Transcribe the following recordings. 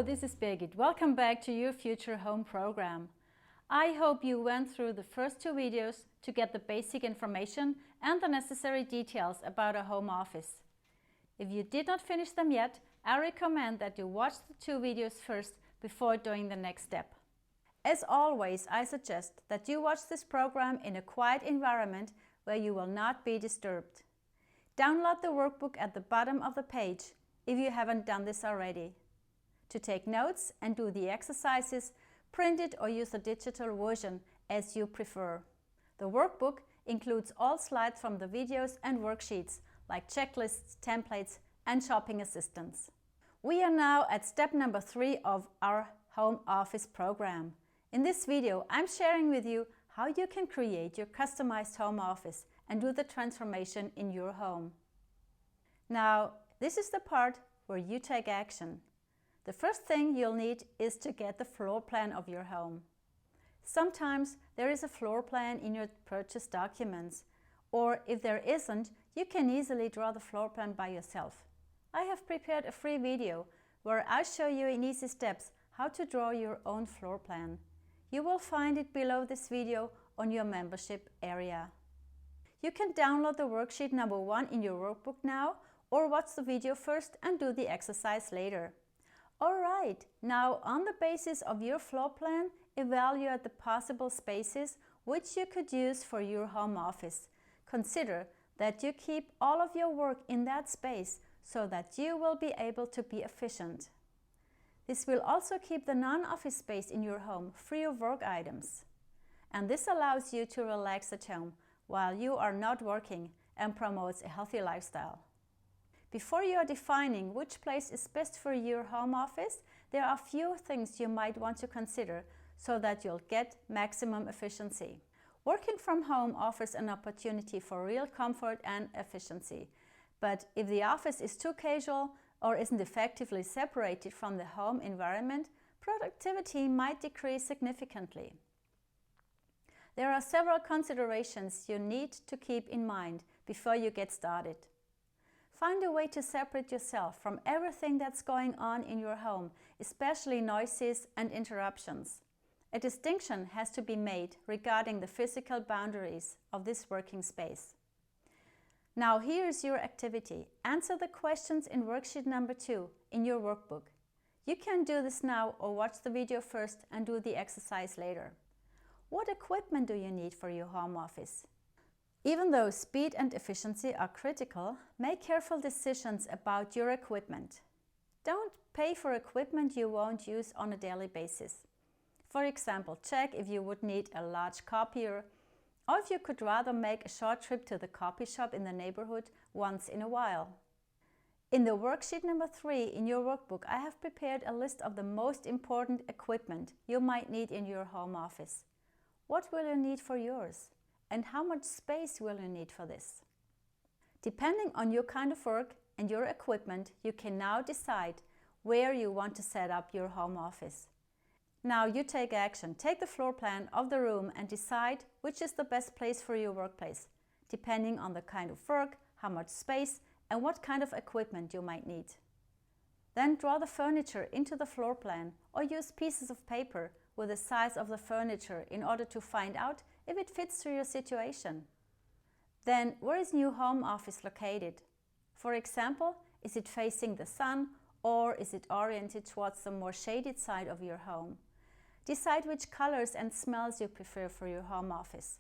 Hello, this is Birgit. Welcome back to your Future Home program. I hope you went through the first two videos to get the basic information and the necessary details about a home office. If you did not finish them yet, I recommend that you watch the two videos first before doing the next step. As always, I suggest that you watch this program in a quiet environment where you will not be disturbed. Download the workbook at the bottom of the page if you haven't done this already. To take notes and do the exercises, print it or use the digital version as you prefer. The workbook includes all slides from the videos and worksheets like checklists, templates, and shopping assistance. We are now at step number 3 of our home office program. In this video, I'm sharing with you how you can create your customized home office and do the transformation in your home. Now, this is the part where you take action. The first thing you'll need is to get the floor plan of your home. Sometimes there is a floor plan in your purchase documents, or if there isn't, you can easily draw the floor plan by yourself. I have prepared a free video where I show you in easy steps how to draw your own floor plan. You will find it below this video on your membership area. You can download the worksheet number 1 in your workbook now, or watch the video first and do the exercise later. Alright, now on the basis of your floor plan, evaluate the possible spaces which you could use for your home office. Consider that you keep all of your work in that space so that you will be able to be efficient. This will also keep the non-office space in your home free of work items. And this allows you to relax at home while you are not working and promotes a healthy lifestyle. Before you are defining which place is best for your home office, there are a few things you might want to consider so that you'll get maximum efficiency. Working from home offers an opportunity for real comfort and efficiency. But if the office is too casual or isn't effectively separated from the home environment, productivity might decrease significantly. There are several considerations you need to keep in mind before you get started. Find a way to separate yourself from everything that's going on in your home, especially noises and interruptions. A distinction has to be made regarding the physical boundaries of this working space. Now here's your activity. Answer the questions in worksheet number 2 in your workbook. You can do this now or watch the video first and do the exercise later. What equipment do you need for your home office? Even though speed and efficiency are critical, make careful decisions about your equipment. Don't pay for equipment you won't use on a daily basis. For example, check if you would need a large copier, or if you could rather make a short trip to the copy shop in the neighborhood once in a while. In the worksheet number 3 in your workbook, I have prepared a list of the most important equipment you might need in your home office. What will you need for yours? And how much space will you need for this? Depending on your kind of work and your equipment, you can now decide where you want to set up your home office. Now you take action. Take the floor plan of the room and decide which is the best place for your workplace, depending on the kind of work, how much space, and what kind of equipment you might need. Then draw the furniture into the floor plan or use pieces of paper with the size of the furniture in order to find out if it fits to your situation. Then, where is your home office located? For example, is it facing the sun or is it oriented towards the more shaded side of your home? Decide which colors and smells you prefer for your home office.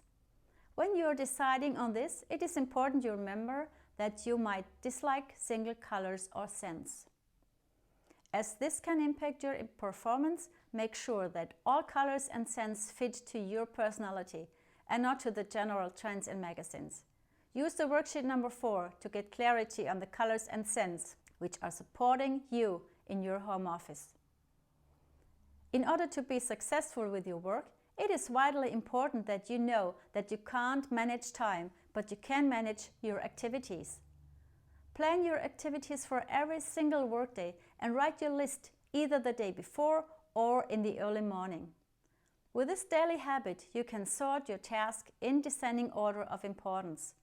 When you are deciding on this, it is important you remember that you might dislike single colors or scents. As this can impact your performance, make sure that all colors and scents fit to your personality and not to the general trends in magazines. Use the worksheet number 4 to get clarity on the colors and scents which are supporting you in your home office. In order to be successful with your work, it is vitally important that you know that you can't manage time, but you can manage your activities. Plan your activities for every single workday and write your list either the day before or in the early morning. With this daily habit, you can sort your task in descending order of importance.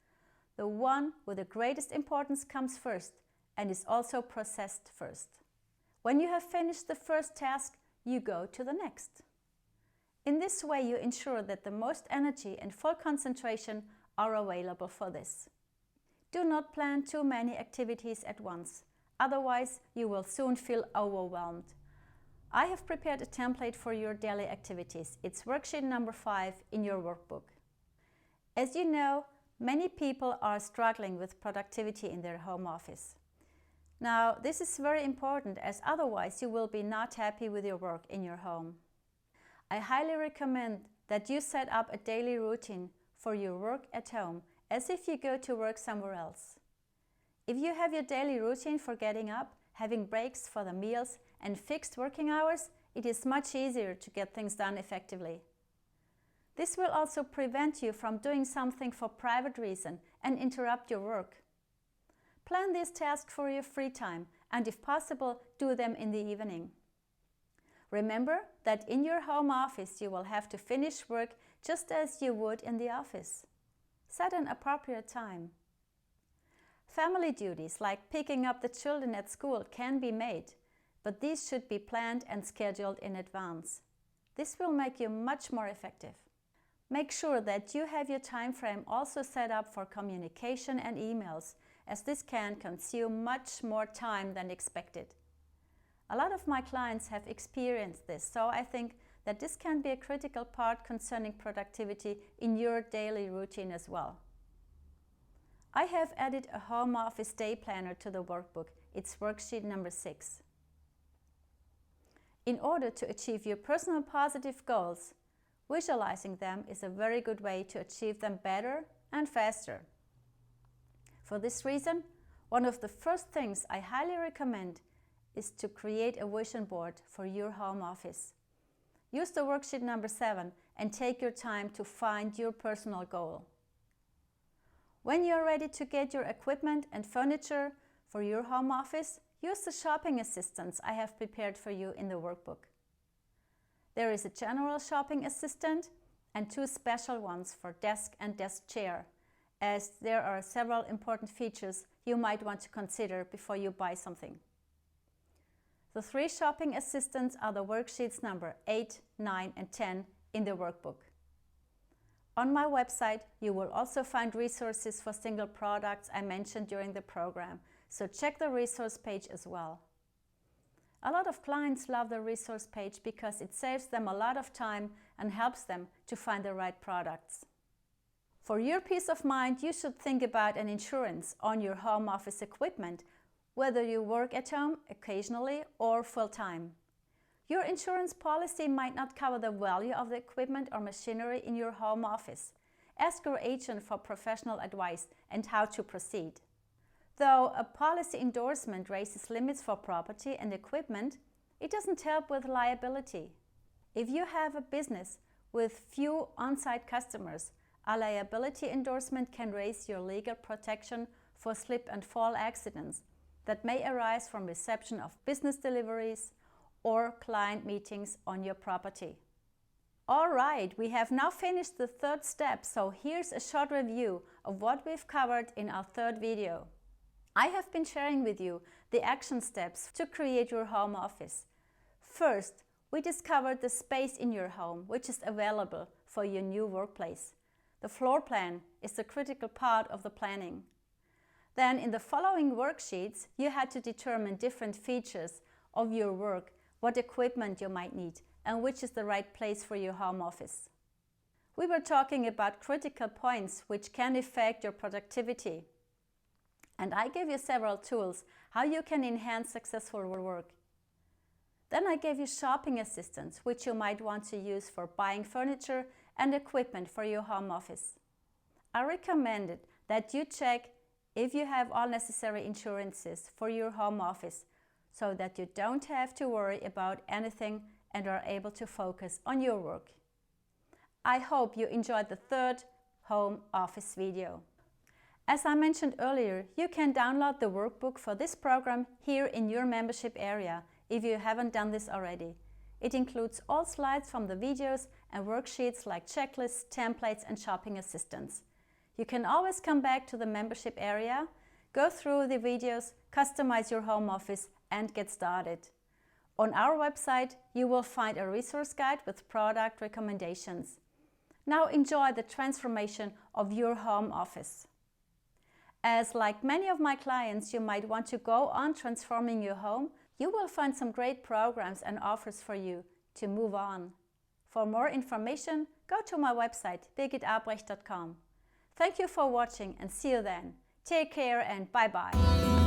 The one with the greatest importance comes first and is also processed first. When you have finished the first task, you go to the next. In this way, you ensure that the most energy and full concentration are available for this. Do not plan too many activities at once, otherwise you will soon feel overwhelmed. I have prepared a template for your daily activities. It's worksheet number 5 in your workbook. As you know, many people are struggling with productivity in their home office. Now, this is very important, as otherwise you will be not happy with your work in your home. I highly recommend that you set up a daily routine for your work at home, as if you go to work somewhere else. If you have your daily routine for getting up, having breaks for the meals, and fixed working hours, it is much easier to get things done effectively. This will also prevent you from doing something for private reason and interrupt your work. Plan these tasks for your free time, and if possible, do them in the evening. Remember that in your home office you will have to finish work just as you would in the office. Set an appropriate time. Family duties like picking up the children at school can be made, but these should be planned and scheduled in advance. This will make you much more effective. Make sure that you have your time frame also set up for communication and emails, as this can consume much more time than expected. A lot of my clients have experienced this, so I think that this can be a critical part concerning productivity in your daily routine as well. I have added a home office day planner to the workbook. It's worksheet number 6. In order to achieve your personal positive goals, visualizing them is a very good way to achieve them better and faster. For this reason, one of the first things I highly recommend is to create a vision board for your home office. Use the worksheet number 7 and take your time to find your personal goal. When you are ready to get your equipment and furniture for your home office, use the shopping assistants I have prepared for you in the workbook. There is a general shopping assistant and 2 special ones for desk and desk chair, as there are several important features you might want to consider before you buy something. The 3 shopping assistants are the worksheets number 8, 9 and 10 in the workbook. On my website, you will also find resources for single products I mentioned during the program, so check the resource page as well. A lot of clients love the resource page because it saves them a lot of time and helps them to find the right products. For your peace of mind, you should think about an insurance on your home office equipment, whether you work at home occasionally or full-time. Your insurance policy might not cover the value of the equipment or machinery in your home office. Ask your agent for professional advice and how to proceed. Though a policy endorsement raises limits for property and equipment, it doesn't help with liability. If you have a business with few on-site customers, a liability endorsement can raise your legal protection for slip and fall accidents that may arise from reception of business deliveries or client meetings on your property. All right, we have now finished the 3rd step, so here's a short review of what we've covered in our 3rd video. I have been sharing with you the action steps to create your home office. First, we discovered the space in your home which is available for your new workplace. The floor plan is the critical part of the planning. Then in the following worksheets, you had to determine different features of your work, what equipment you might need, and which is the right place for your home office. We were talking about critical points which can affect your productivity. And I gave you several tools how you can enhance successful work. Then I gave you shopping assistants, which you might want to use for buying furniture and equipment for your home office. I recommended that you check if you have all necessary insurances for your home office, so that you don't have to worry about anything and are able to focus on your work. I hope you enjoyed the 3rd home office video. As I mentioned earlier, you can download the workbook for this program here in your membership area if you haven't done this already. It includes all slides from the videos and worksheets like checklists, templates and shopping assistants. You can always come back to the membership area, go through the videos, customize your home office and get started. On our website, you will find a resource guide with product recommendations. Now enjoy the transformation of your home office. As like many of my clients, you might want to go on transforming your home, you will find some great programs and offers for you to move on. For more information, go to my website, birgitabrecht.com. Thank you for watching and see you then. Take care and bye-bye.